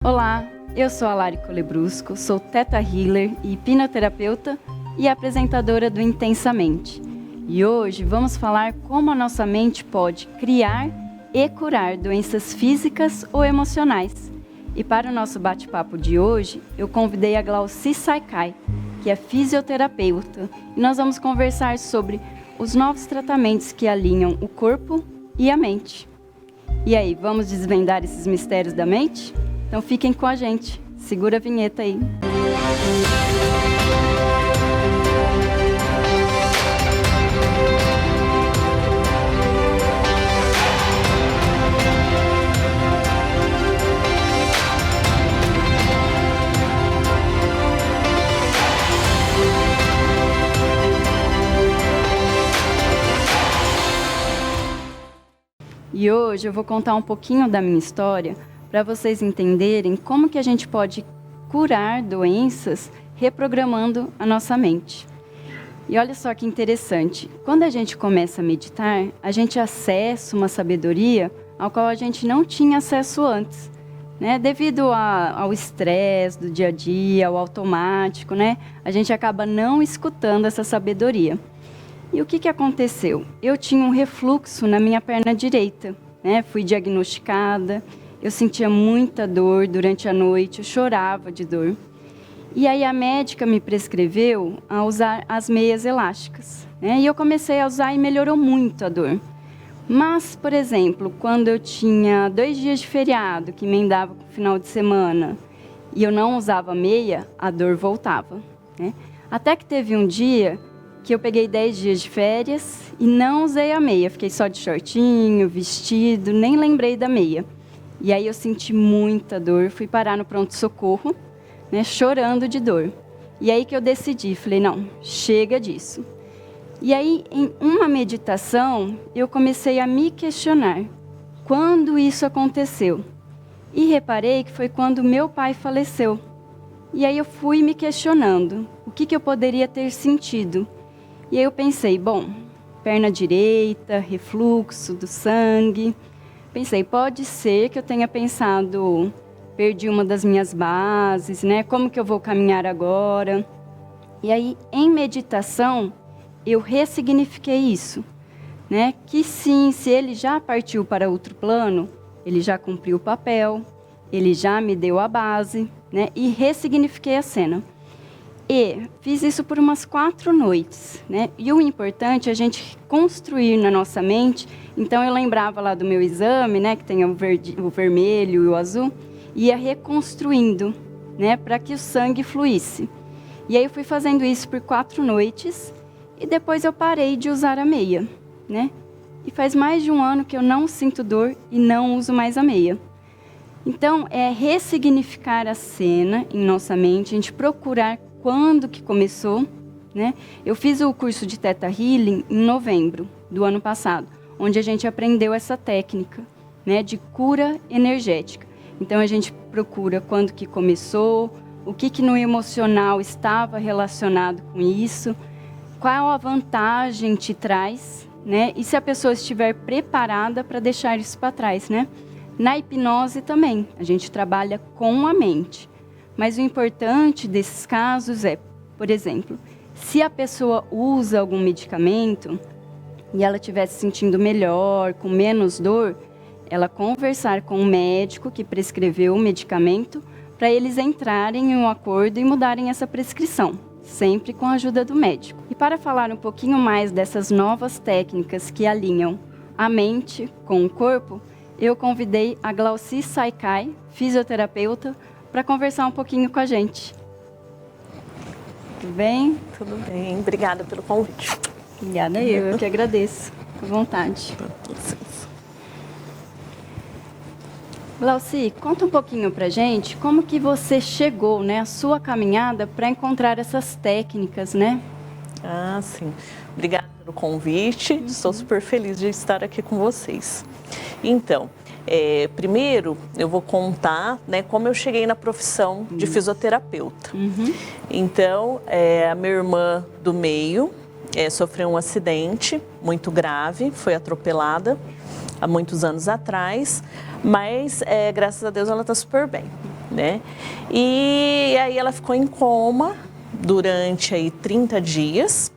Olá, eu sou a Lari Colebrusco, sou Theta Healer e hipnoterapeuta e apresentadora do Intensamente. E hoje vamos falar como a nossa mente pode criar e curar doenças físicas ou emocionais. E para o nosso bate-papo de hoje, eu convidei a Glauci Saikai, que é fisioterapeuta, e nós vamos conversar sobre os novos tratamentos que alinham o corpo e a mente. E aí, vamos desvendar esses mistérios da mente? Então fiquem com a gente. Segura a vinheta aí. E hoje eu vou contar um pouquinho da minha história para vocês entenderem como que a gente pode curar doenças reprogramando a nossa mente. E olha só que interessante, quando a gente começa a meditar, a gente acessa uma sabedoria ao qual a gente não tinha acesso antes, né? Devido ao estresse do dia a dia, ao automático, né? A gente acaba não escutando essa sabedoria. E o que aconteceu? Eu tinha um refluxo na minha perna direita, né? Fui diagnosticada. Eu sentia muita dor durante a noite, eu chorava de dor. E aí a médica me prescreveu a usar as meias elásticas, né? E eu comecei a usar e melhorou muito a dor. Mas, por exemplo, quando eu tinha 2 dias de feriado, que emendava com o final de semana, e eu não usava meia, a dor voltava, né? Até que teve um dia que eu peguei 10 dias de férias e não usei a meia. Fiquei só de shortinho, vestido, nem lembrei da meia. E aí eu senti muita dor, fui parar no pronto-socorro, né, chorando de dor. E aí que eu decidi, falei, não, chega disso. E aí, em uma meditação, eu comecei a me questionar quando isso aconteceu. E reparei que foi quando meu pai faleceu. E aí eu fui me questionando o que eu poderia ter sentido. E aí eu pensei, bom, perna direita, refluxo do sangue. Pensei, pode ser que eu tenha pensado, perdi uma das minhas bases, né? Como que eu vou caminhar agora? E aí, em meditação, eu ressignifiquei isso, né? Que sim, se ele já partiu para outro plano, ele já cumpriu o papel, ele já me deu a base, né? E ressignifiquei a cena. E fiz isso por umas 4 noites, né? E o importante é a gente construir na nossa mente. Então, eu lembrava lá do meu exame, né? Que tem o vermelho e o azul. E ia reconstruindo, né? Para que o sangue fluísse. E aí, eu fui fazendo isso por 4 noites. E depois eu parei de usar a meia, né? E faz mais de 1 ano que eu não sinto dor e não uso mais a meia. Então, é ressignificar a cena em nossa mente, a gente procurar quando que começou, né? Eu fiz o curso de Theta Healing em novembro do ano passado, onde a gente aprendeu essa técnica, né, de cura energética. Então, a gente procura quando que começou, o que no emocional estava relacionado com isso, qual a vantagem te traz, né? E se a pessoa estiver preparada para deixar isso para trás, né? Na hipnose também, a gente trabalha com a mente. Mas o importante desses casos é, por exemplo, se a pessoa usa algum medicamento e ela estiver se sentindo melhor, com menos dor, ela conversar com o médico que prescreveu o medicamento para eles entrarem em um acordo e mudarem essa prescrição, sempre com a ajuda do médico. E para falar um pouquinho mais dessas novas técnicas que alinham a mente com o corpo, eu convidei a Glauci Saikai, fisioterapeuta, para conversar um pouquinho com a gente. Tudo bem? Tudo bem, obrigada pelo convite. Obrigada, eu que agradeço. À vontade. Glauci, conta um pouquinho pra gente como que você chegou, né, a sua caminhada para encontrar essas técnicas, né? Ah, sim. Obrigada pelo convite, estou super feliz de estar aqui com vocês. Então, primeiro eu vou contar, né, como eu cheguei na profissão de fisioterapeuta. Então, a minha irmã do meio sofreu um acidente muito grave, foi atropelada há muitos anos atrás, mas graças a Deus ela está super bem. né? E aí ela ficou em coma durante aí 30 dias,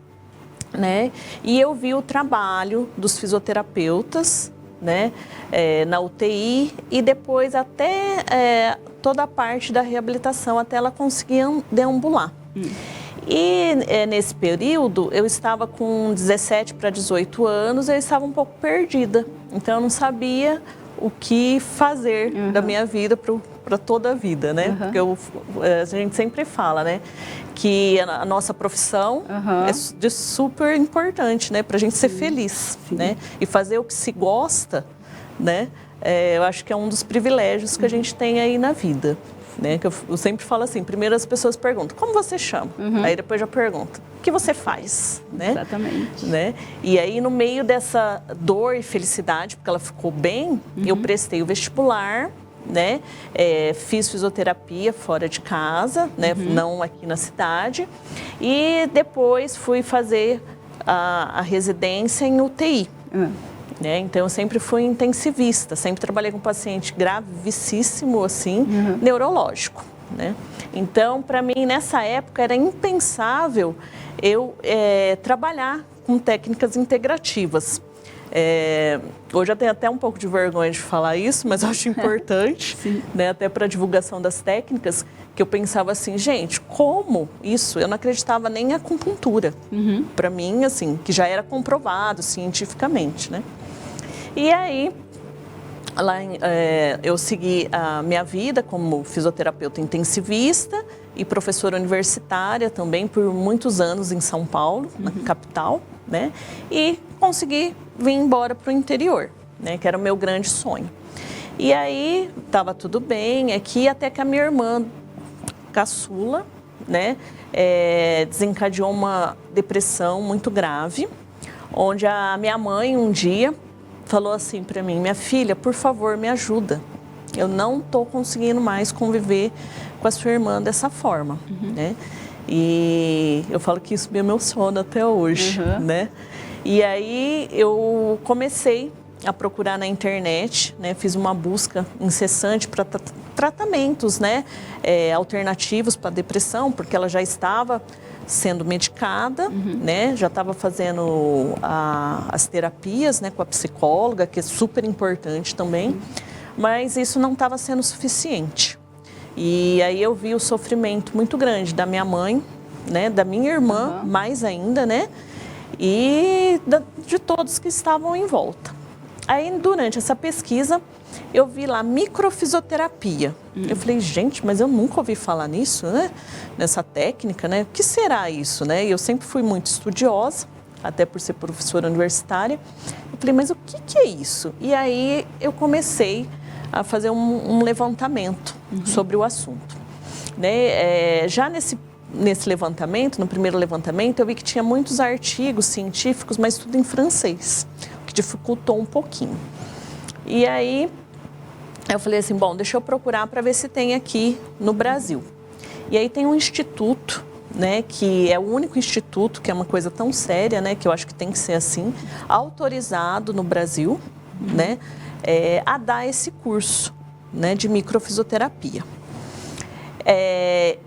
né? E eu vi o trabalho dos fisioterapeutas, né? Na UTI e depois até toda a parte da reabilitação até ela conseguir deambular. E nesse período, eu estava com 17 para 18 anos, eu estava um pouco perdida. Então, eu não sabia o que fazer da minha vida para toda a vida, né? Porque a gente sempre fala, né? Que a nossa profissão é de super importante, né? Para a gente ser feliz, né? E fazer o que se gosta, né? Eu acho que é um dos privilégios que a gente tem aí na vida. Né? Que eu sempre falo assim, primeiro as pessoas perguntam, como você chama? Aí depois já pergunta, o que você faz? Né? Exatamente. Né? E aí no meio dessa dor e felicidade, porque ela ficou bem, eu prestei o vestibular, né? Fiz fisioterapia fora de casa, né? Não aqui na cidade, e depois fui fazer a residência em UTI. Né? Então, eu sempre fui intensivista, sempre trabalhei com paciente gravíssimo, assim, neurológico, né? Então, para mim, nessa época, era impensável eu trabalhar com técnicas integrativas. Hoje eu tenho até um pouco de vergonha de falar isso, mas eu acho importante, né? Até para a divulgação das técnicas, que eu pensava assim, gente, como isso? Eu não acreditava nem em acupuntura. Para mim, assim, que já era comprovado cientificamente, né? E aí, eu segui a minha vida como fisioterapeuta intensivista e professora universitária também por muitos anos em São Paulo, na capital, né? E consegui vir embora para o interior, né? Que era o meu grande sonho. E aí, estava tudo bem aqui, até que a minha irmã caçula, né? Desencadeou uma depressão muito grave, onde a minha mãe um dia falou assim para mim, minha filha, por favor, me ajuda. Eu não estou conseguindo mais conviver com a sua irmã dessa forma, né? E eu falo que isso é meu sono até hoje, né? E aí eu comecei a procurar na internet, né? Fiz uma busca incessante para tratamentos, né? Alternativos para depressão, porque ela já estava sendo medicada, né? Já estava fazendo as terapias, né? Com a psicóloga, que é super importante também, mas isso não estava sendo suficiente. E aí eu vi o sofrimento muito grande da minha mãe, né? Da minha irmã, mais ainda, né? E de todos que estavam em volta. Aí, durante essa pesquisa, eu vi lá microfisioterapia. Eu falei, gente, mas eu nunca ouvi falar nisso, né? Nessa técnica, né? O que será isso, né? E eu sempre fui muito estudiosa, até por ser professora universitária. Eu falei, mas o que é isso? E aí eu comecei a fazer um levantamento sobre o assunto. Né? Já nesse levantamento, no primeiro levantamento, eu vi que tinha muitos artigos científicos, mas tudo em francês, o que dificultou um pouquinho. E aí eu falei assim, bom, deixa eu procurar para ver se tem aqui no Brasil. E aí tem um instituto, né, que é o único instituto, que é uma coisa tão séria, né, que eu acho que tem que ser assim, autorizado no Brasil, né, a dar esse curso, né, de microfisioterapia.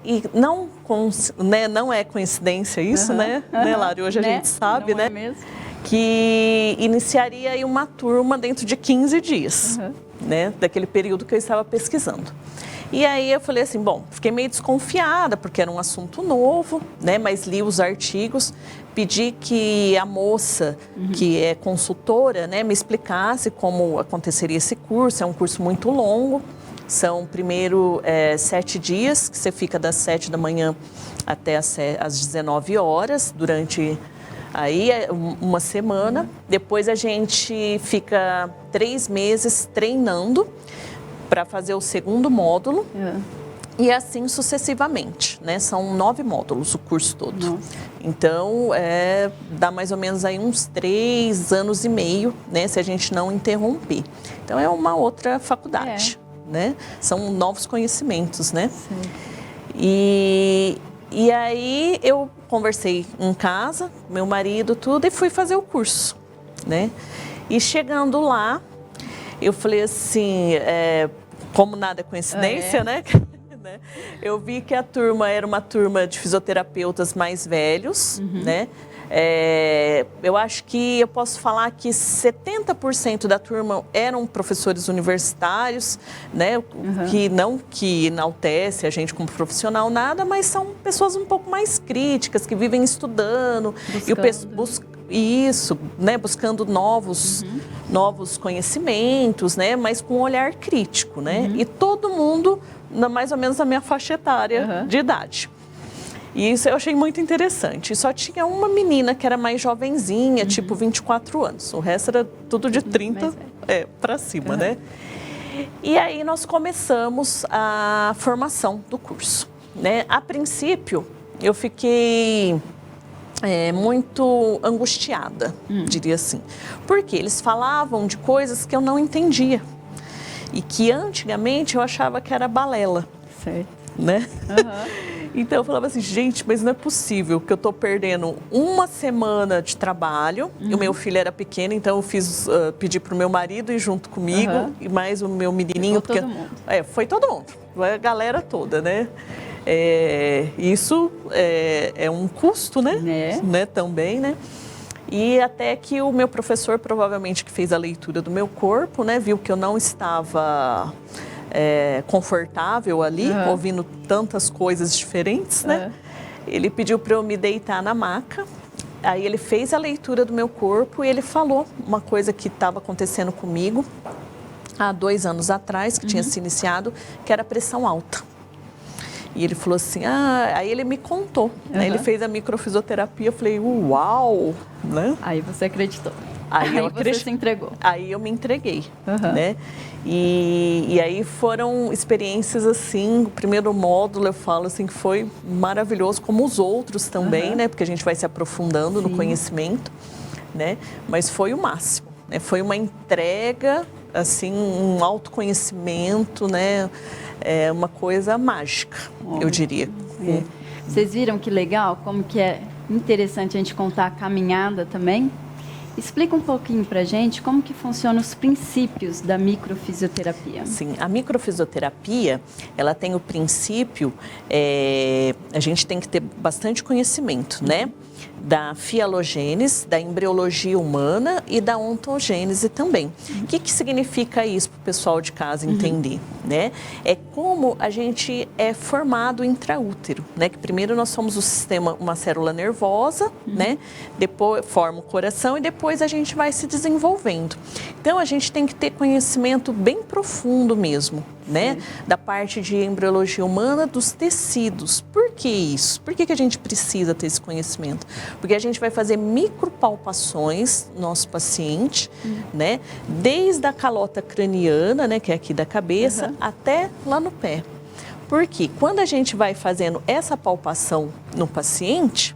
E não é coincidência isso, né, Lari? Hoje a gente sabe, não né? É mesmo? Que iniciaria aí uma turma dentro de 15 dias, né, daquele período que eu estava pesquisando. E aí eu falei assim, bom, fiquei meio desconfiada, porque era um assunto novo, né, mas li os artigos, pedi que a moça, que é consultora, né, me explicasse como aconteceria esse curso. É um curso muito longo, são primeiro 7 dias, que você fica das 7 da manhã até às 19 horas, durante aí uma semana. Depois a gente fica 3 meses treinando para fazer o segundo módulo e assim sucessivamente, né? São 9 módulos o curso todo. Nossa. Então, dá mais ou menos aí uns 3 anos e meio, né? Se a gente não interromper. Então, é uma outra faculdade, né? São novos conhecimentos, né? Sim. E aí eu conversei em casa, meu marido, tudo, e fui fazer o curso, né? E chegando lá, eu falei assim, como nada é coincidência, né? né? Eu vi que a turma era uma turma de fisioterapeutas mais velhos, né? Eu acho que eu posso falar que 70% da turma eram professores universitários, né? Que não que enaltece a gente como profissional nada, mas são pessoas um pouco mais críticas, que vivem estudando buscando novos conhecimentos, né? Mas com um olhar crítico, né? E todo mundo mais ou menos na minha faixa etária de idade. E isso eu achei muito interessante. E só tinha uma menina que era mais jovenzinha, tipo 24 anos. O resto era tudo de 30 para cima, né? E aí nós começamos a formação do curso, né? A princípio, eu fiquei muito angustiada, diria assim. Porque eles falavam de coisas que eu não entendia. E que antigamente eu achava que era balela. Certo. Né? Então eu falava assim, gente, mas não é possível que eu estou perdendo uma semana de trabalho. E o meu filho era pequeno, então eu pedi para o meu marido ir junto comigo e mais o meu menininho. Foi todo mundo. Foi todo mundo, a galera toda, né? Isso é um custo, né? Né? Também, né? E até que o meu professor, provavelmente que fez a leitura do meu corpo, né, viu que eu não estava confortável ali, ouvindo tantas coisas diferentes, né? Ele pediu para eu me deitar na maca. Aí ele fez a leitura do meu corpo e ele falou uma coisa que estava acontecendo comigo há 2 anos atrás, que tinha se iniciado, que era pressão alta. E ele falou assim, aí ele me contou, né? Ele fez a microfisioterapia, eu falei, uau, né? Aí você acreditou. Aí você se entregou. Aí eu me entreguei, né? E aí foram experiências assim, o primeiro módulo eu falo assim que foi maravilhoso, como os outros também, né? Porque a gente vai se aprofundando no conhecimento, né? Mas foi o máximo, né? Foi uma entrega, assim, um autoconhecimento, né? É uma coisa mágica, eu diria. Vocês viram que legal, como que é interessante a gente contar a caminhada também? Explica um pouquinho pra gente como que funcionam os princípios da microfisioterapia. Sim, a microfisioterapia, ela tem o princípio, a gente tem que ter bastante conhecimento, né? Da fialogênese, da embriologia humana e da ontogênese também. O que significa isso para o pessoal de casa entender? Né? É como a gente é formado intraútero, né? Que primeiro nós somos uma célula nervosa, né? Depois forma o coração e depois a gente vai se desenvolvendo. Então a gente tem que ter conhecimento bem profundo mesmo, né? Da parte de embriologia humana, dos tecidos. Por que isso? Por que a gente precisa ter esse conhecimento? Porque a gente vai fazer micropalpações no nosso paciente, né? Desde a calota craniana, né? Que é aqui da cabeça, até lá no pé. Porque quando a gente vai fazendo essa palpação no paciente,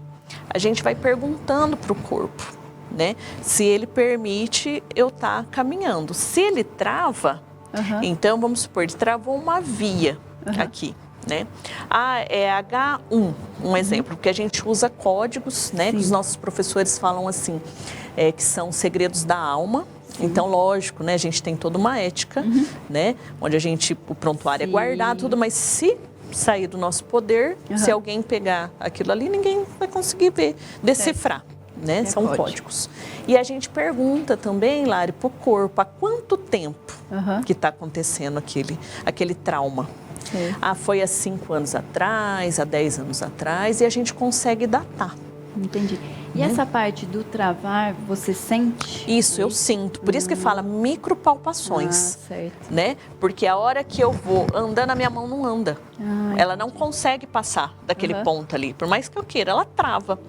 a gente vai perguntando para o corpo, né? Se ele permite eu estar caminhando. Se ele trava, então vamos supor, ele travou uma via aqui, né? É H1, um exemplo, porque a gente usa códigos, né? Que os nossos professores falam assim, que são segredos da alma. Então, lógico, né? A gente tem toda uma ética, né? Onde o prontuário é guardado, tudo, mas se sair do nosso poder, se alguém pegar aquilo ali, ninguém vai conseguir ver, decifrar. Né? São códigos. E a gente pergunta também, Lari, para o corpo, há quanto tempo que está acontecendo aquele trauma? Foi há 5 anos atrás, há 10 anos atrás, e a gente consegue datar. Entendi. E essa parte do travar, você sente? Isso, eu sinto. Por isso que fala micropalpações, certo. Né? Porque a hora que eu vou andando, a minha mão não anda. Ela não consegue passar daquele ponto ali. Por mais que eu queira, ela trava.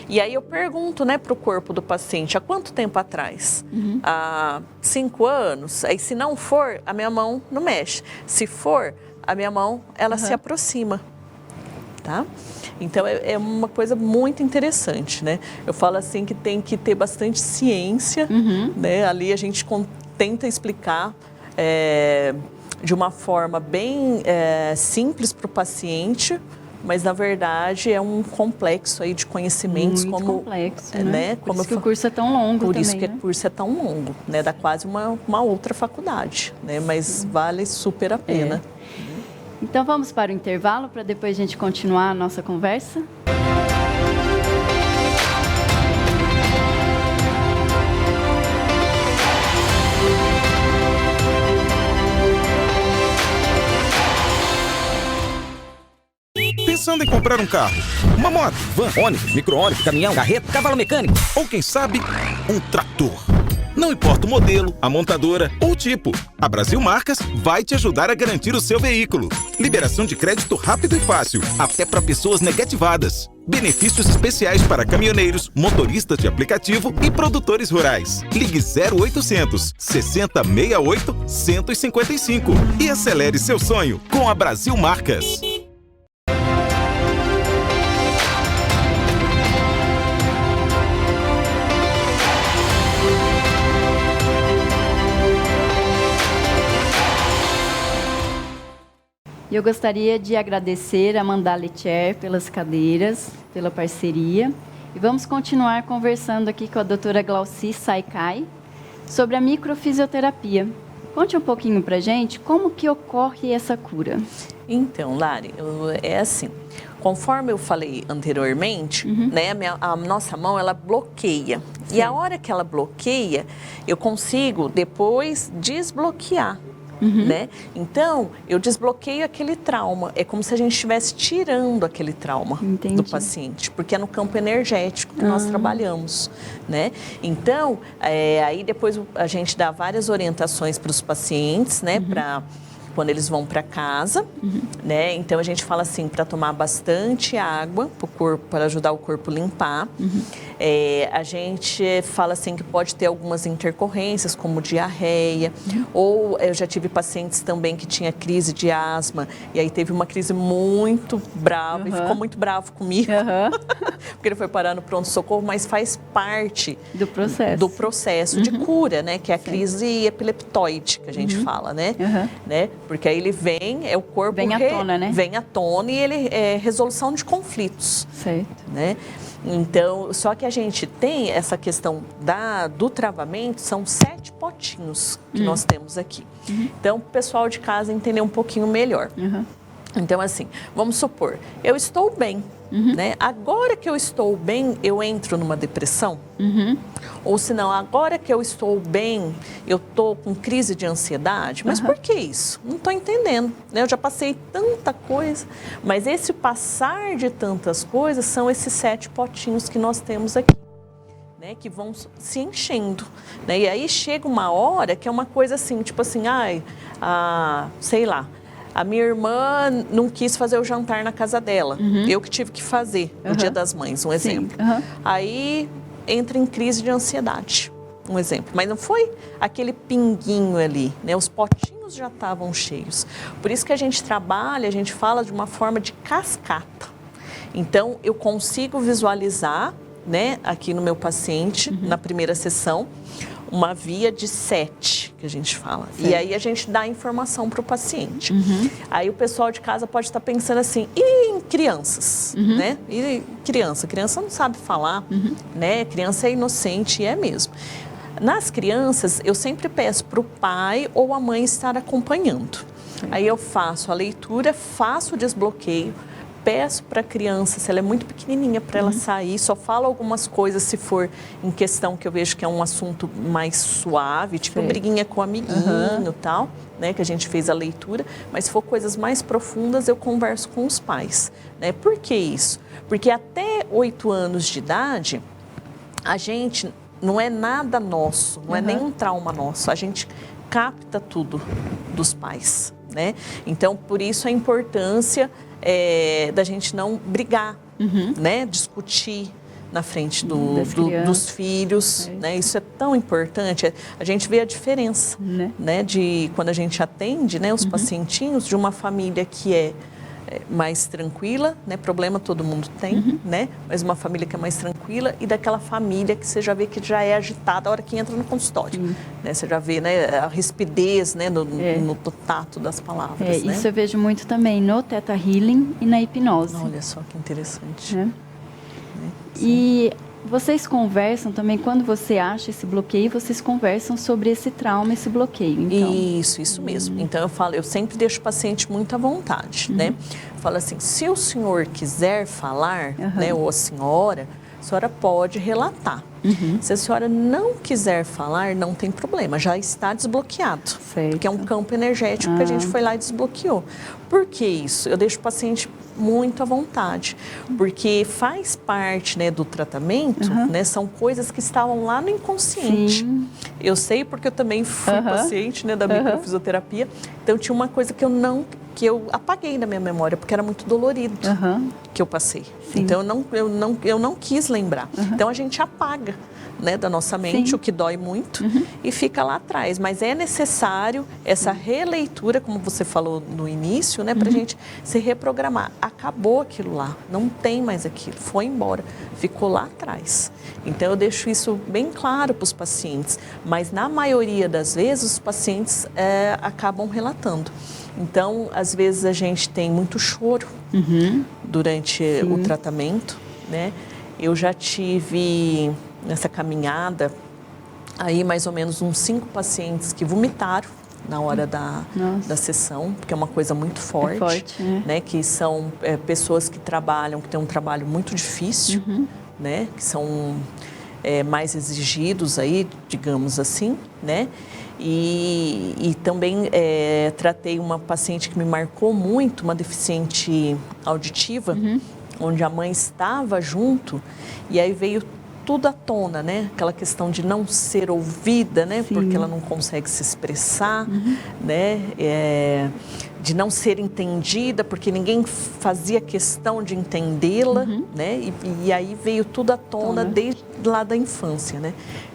E aí eu pergunto, né, para o corpo do paciente, há quanto tempo atrás? Há 5 anos? Aí se não for, a minha mão não mexe. Se for, a minha mão, ela se aproxima. Tá? Então, é uma coisa muito interessante, né? Eu falo assim que tem que ter bastante ciência, né? Ali a gente tenta explicar de uma forma bem simples para o paciente, mas na verdade é um complexo aí de conhecimentos. Muito complexo, né? Por Como isso que o curso é tão longo Por também, isso que o curso é tão longo, né? Dá quase uma outra faculdade, né? Mas vale super a pena. Então vamos para o intervalo para depois a gente continuar a nossa conversa? Pensando em comprar um carro, uma moto, van, ônibus, micro-ônibus, caminhão, carreta, cavalo mecânico ou quem sabe, um trator. Não importa o modelo, a montadora ou o tipo, a Brasil Marcas vai te ajudar a garantir o seu veículo. Liberação de crédito rápido e fácil, até para pessoas negativadas. Benefícios especiais para caminhoneiros, motoristas de aplicativo e produtores rurais. Ligue 0800 60 68 155 e acelere seu sonho com a Brasil Marcas. E eu gostaria de agradecer a Amanda Lettier pelas cadeiras, pela parceria. E vamos continuar conversando aqui com a doutora Glauci Saikai sobre a microfisioterapia. Conte um pouquinho pra gente como que ocorre essa cura. Então, Lari, é assim, conforme eu falei anteriormente, né, a nossa mão, ela bloqueia. Sim. E a hora que ela bloqueia, eu consigo depois desbloquear. Né? Então, eu desbloqueio aquele trauma. É como se a gente estivesse tirando aquele trauma do paciente, porque é no campo energético que nós trabalhamos, né? Então, aí depois a gente dá várias orientações para os pacientes, né? Para quando eles vão para casa, né? Então a gente fala assim para tomar bastante água para o corpo, para ajudar o corpo a limpar. A gente fala assim que pode ter algumas intercorrências, como diarreia, ou eu já tive pacientes também que tinha crise de asma e aí teve uma crise muito brava e ficou muito bravo comigo, porque ele foi parar no pronto-socorro, mas faz parte do processo de cura, né? Que é a crise epileptoide que a gente fala, né? Porque aí ele vem, o corpo vem à tona, né? Vem à tona e ele é resolução de conflitos. Certo. Né? Então, só que a gente tem essa questão do travamento, são 7 potinhos que nós temos aqui. Então, o pessoal de casa entender um pouquinho melhor. Então, assim, vamos supor, eu estou bem, né? Agora que eu estou bem, eu entro numa depressão? Ou se não, agora que eu estou bem, eu estou com crise de ansiedade? Mas por que isso? Não estou entendendo, né? Eu já passei tanta coisa, mas esse passar de tantas coisas são esses 7 potinhos que nós temos aqui. Né, que vão se enchendo, né? E aí chega uma hora que é uma coisa assim, tipo assim, sei lá, a minha irmã não quis fazer o jantar na casa dela, eu que tive que fazer no Dia das Mães, um exemplo. Aí entra em crise de ansiedade, um exemplo. Mas não foi aquele pinguinho ali, né? Os potinhos já estavam cheios. Por isso que a gente trabalha, a gente fala de uma forma de cascata. Então, eu consigo visualizar, né, aqui no meu paciente, na primeira sessão, uma via de 7, que a gente fala. Certo. E aí a gente dá a informação para o paciente. Aí o pessoal de casa pode estar pensando assim, e em crianças, né? E criança não sabe falar, né? Criança é inocente, e é mesmo. Nas crianças, eu sempre peço para o pai ou a mãe estar acompanhando. Aí eu faço a leitura, faço o desbloqueio, peço para a criança, se ela é muito pequenininha, para ela sair, só falo algumas coisas se for em questão que eu vejo que é um assunto mais suave, tipo briguinha com o amiguinho e tal, né, que a gente fez a leitura, mas se for coisas mais profundas, eu converso com os pais, né? Por que isso? Porque até 8 anos de idade, a gente não é nada nosso, não é nenhum trauma nosso, a gente capta tudo dos pais, né? Então, por isso a importância da gente não brigar, né? Discutir na frente dos filhos, né? Isso é tão importante. A gente vê a diferença, né? De quando a gente atende, né? Os pacientinhos de uma família que é mais tranquila, né? Problema todo mundo tem, né? Mas uma família que é mais tranquila e daquela família que você já vê que já é agitada a hora que entra no consultório, né? Você já vê, né, a rispidez, né, no tato das palavras, né? Isso eu vejo muito também no Theta Healing e na hipnose. Olha só que interessante. E vocês conversam também, quando você acha esse bloqueio, vocês conversam sobre esse trauma, esse bloqueio, então. Isso mesmo. Então eu sempre deixo o paciente muito à vontade, né? Falo assim, se o senhor quiser falar, né, ou a senhora pode relatar. Se a senhora não quiser falar, não tem problema, já está desbloqueado. Certo. Porque é um campo energético que a gente foi lá e desbloqueou. Por que isso? Eu deixo o paciente muito à vontade, porque faz parte, né, do tratamento, né, são coisas que estavam lá no inconsciente. Sim. Eu sei porque eu também fui paciente, né, da microfisioterapia, então tinha uma coisa que eu apaguei da minha memória, porque era muito dolorido que eu passei. Sim. Então eu não quis lembrar. Então a gente apaga, né, da nossa mente o que dói muito e fica lá atrás. Mas é necessário essa releitura, como você falou no início, né, para a gente se reprogramar. Acabou aquilo lá, não tem mais aquilo, foi embora, ficou lá atrás. Então eu deixo isso bem claro para os pacientes, mas na maioria das vezes os pacientes acabam relatando. Então, às vezes a gente tem muito choro durante o tratamento, né? Eu já tive nessa caminhada aí mais ou menos uns 5 pacientes que vomitaram na hora da sessão, porque é uma coisa muito forte, né? Que são pessoas que trabalham, que têm um trabalho muito difícil, né? Que são mais exigidos aí, digamos assim, né? E também tratei uma paciente que me marcou muito, uma deficiente auditiva, onde a mãe estava junto e aí veio tudo à tona, né? Aquela questão de não ser ouvida, né? Porque ela não consegue se expressar, né? De não ser entendida, porque ninguém fazia questão de entendê-la, né? E aí veio tudo à tona desde lá da infância, né?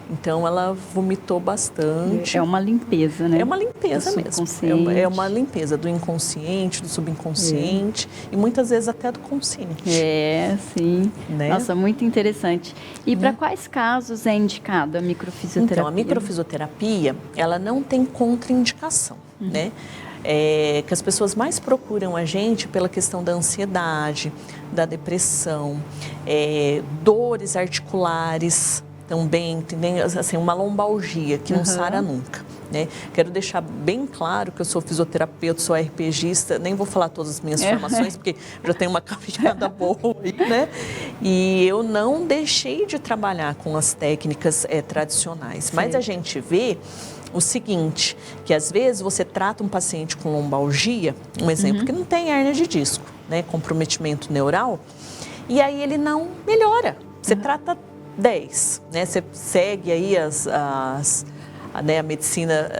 Então ela vomitou bastante. É uma limpeza, né? É uma limpeza mesmo. É uma limpeza do inconsciente, do subconsciente e muitas vezes até do consciente. Sim. Né? Nossa, muito interessante. E para quais casos é indicado a microfisioterapia? Então, a microfisioterapia, ela não tem contraindicação, né? Que as pessoas mais procuram a gente pela questão da ansiedade, da depressão, dores articulares também, assim, uma lombalgia que não sara nunca. Né? Quero deixar bem claro que eu sou fisioterapeuta, sou RPGista, nem vou falar todas as minhas formações, porque já tenho uma caminhada boa aí, né? E eu não deixei de trabalhar com as técnicas tradicionais, mas a gente vê o seguinte, que às vezes você trata um paciente com lombalgia, um exemplo, que não tem hérnia de disco, né? Comprometimento neural, e aí ele não melhora. Você trata 10, né? Você segue aí a medicina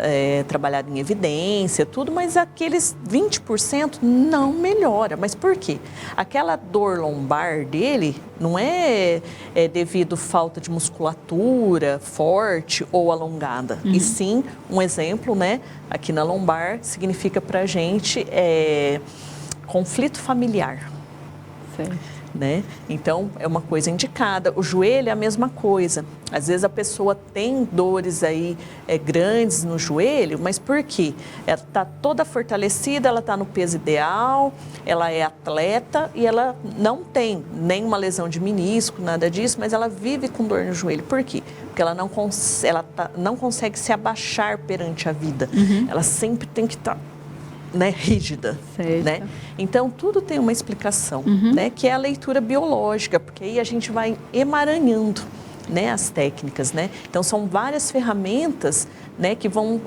trabalhada em evidência, tudo, mas aqueles 20% não melhora. Mas por quê? Aquela dor lombar dele não é devido à falta de musculatura forte ou alongada. E sim, um exemplo, né? Aqui na lombar significa pra gente conflito familiar. Certo. Né? Então, é uma coisa indicada. O joelho é a mesma coisa. Às vezes a pessoa tem dores aí grandes no joelho, mas por quê? Ela está toda fortalecida, ela está no peso ideal, ela é atleta e ela não tem nenhuma lesão de menisco, nada disso, mas ela vive com dor no joelho. Por quê? Porque ela não consegue se abaixar perante a vida. Ela sempre tem que estar rígida, né? Então tudo tem uma explicação, né? Que é a leitura biológica, porque aí a gente vai emaranhando, né? As técnicas, né? Então são várias ferramentas, né? Que vão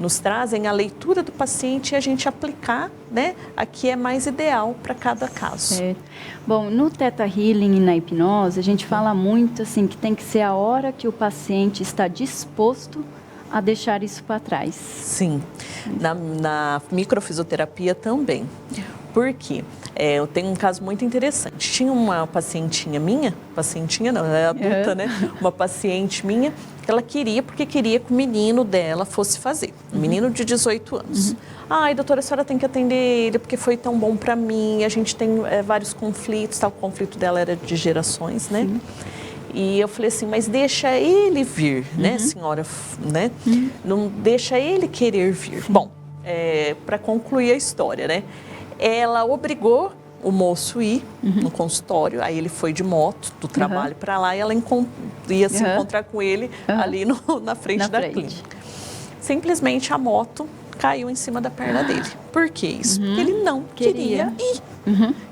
nos trazem a leitura do paciente e a gente aplicar, né? A que é mais ideal para cada caso. Certo. Bom, no Theta Healing e na hipnose a gente fala muito assim que tem que ser a hora que o paciente está disposto a deixar isso para trás. Sim, na microfisioterapia também. Por quê? Eu tenho um caso muito interessante. Tinha uma pacientinha minha, pacientinha não, ela é adulta, né? Uma paciente minha que ela queria, porque queria que o menino dela fosse fazer. Um menino de 18 anos. Ai, doutora, a senhora tem que atender ele, porque foi tão bom para mim, a gente tem vários conflitos, tal. O conflito dela era de gerações, né? E eu falei assim, mas deixa ele vir, né, senhora, né? Não deixa ele querer vir. Bom, para concluir a história, né? Ela obrigou o moço ir no consultório, aí ele foi de moto do trabalho para lá e ela ia se encontrar com ele ali na frente da clínica. Simplesmente a moto caiu em cima da perna dele. Por que isso? Porque ele não queria ir.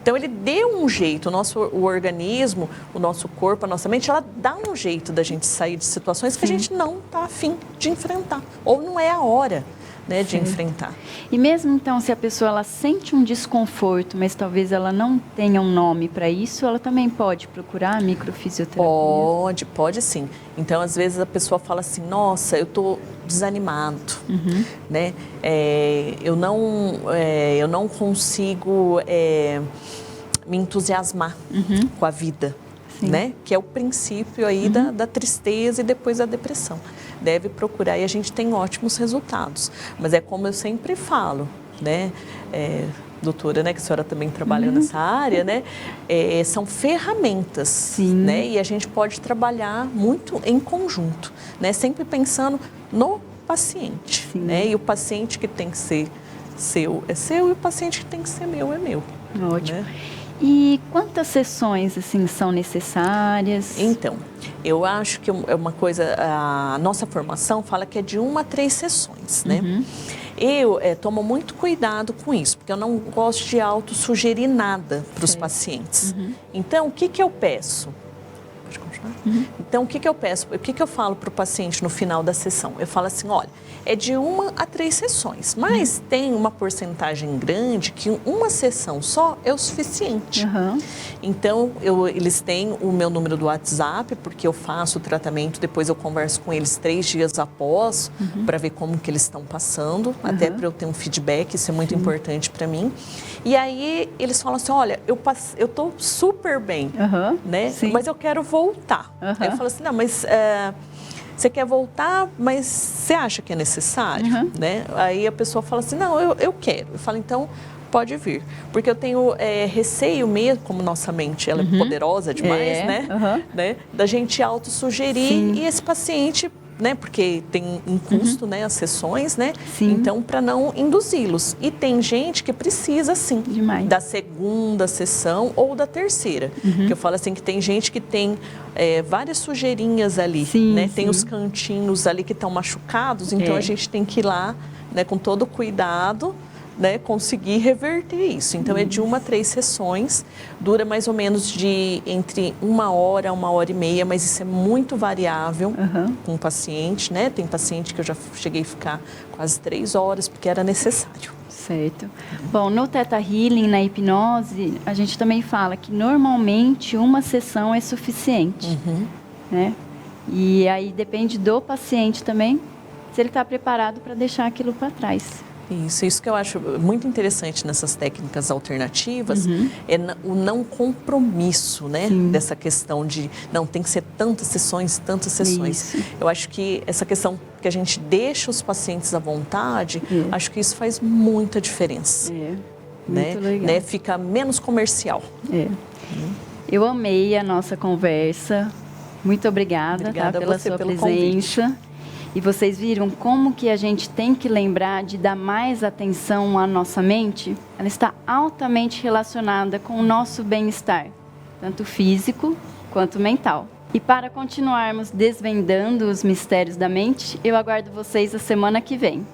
Então ele deu um jeito, o organismo, o nosso corpo, a nossa mente, ela dá um jeito da gente sair de situações que a gente não está afim de enfrentar, ou não é a hora, né, de enfrentar. E mesmo então, se a pessoa ela sente um desconforto, mas talvez ela não tenha um nome para isso, ela também pode procurar a microfisioterapia? Pode sim. Então, às vezes a pessoa fala assim, nossa, eu estou desanimado, né? Eu não consigo me entusiasmar com a vida. Né? Que é o princípio aí da tristeza e depois da depressão. Deve procurar e a gente tem ótimos resultados. Mas é como eu sempre falo, né? Doutora, né, que a senhora também trabalha nessa área, né? São ferramentas, né? E a gente pode trabalhar muito em conjunto, né? Sempre pensando no paciente, né? E o paciente que tem que ser seu é seu e o paciente que tem que ser meu é meu. Ótimo. Né? E quantas sessões assim são necessárias? Então, eu acho que é uma coisa, a nossa formação fala que é de 1 a 3 sessões, né? Eu tomo muito cuidado com isso, porque eu não gosto de autossugerir nada para os pacientes. Então, o que eu peço? Pode continuar? Então, o que eu peço? O que eu falo para o paciente no final da sessão? Eu falo assim, olha, é de 1 a 3 sessões, mas tem uma porcentagem grande que uma sessão só é o suficiente. Então, eles têm o meu número do WhatsApp, porque eu faço o tratamento, depois eu converso com eles 3 dias após, para ver como que eles estão passando, até para eu ter um feedback, isso é muito importante para mim. E aí, eles falam assim, olha, eu estou super bem, né? Mas eu quero voltar. Aí eu falo assim, não, mas... você quer voltar, mas você acha que é necessário? Né? Aí a pessoa fala assim, não, eu quero. Eu falo, então, pode vir. Porque eu tenho receio mesmo, como nossa mente ela é poderosa demais, né? Da gente autossugerir e esse paciente... Né, porque tem um custo, né, as sessões, né? Então, para não induzi-los. E tem gente que precisa, sim, da segunda sessão ou da terceira. Que eu falo assim, que tem gente que tem várias sujeirinhas ali, né? Tem os cantinhos ali que estão machucados, então a gente tem que ir lá, né, com todo cuidado, né, conseguir reverter isso. Então, é de 1 a 3 sessões, dura mais ou menos entre 1 hora a 1h30, mas isso é muito variável com o paciente, né? Tem paciente que eu já cheguei a ficar quase 3 horas, porque era necessário. Certo. Bom, no Theta Healing, na hipnose, a gente também fala que normalmente uma sessão é suficiente, né? E aí depende do paciente também, se ele está preparado para deixar aquilo para trás. Isso que eu acho muito interessante nessas técnicas alternativas é o não compromisso, né? Dessa questão de não tem que ser tantas sessões. Eu acho que essa questão que a gente deixa os pacientes à vontade, acho que isso faz muita diferença. Muito legal. Né? Fica menos comercial. Eu amei a nossa conversa. Muito obrigada pela sua presença. E vocês viram como que a gente tem que lembrar de dar mais atenção à nossa mente? Ela está altamente relacionada com o nosso bem-estar, tanto físico quanto mental. E para continuarmos desvendando os mistérios da mente, eu aguardo vocês a semana que vem.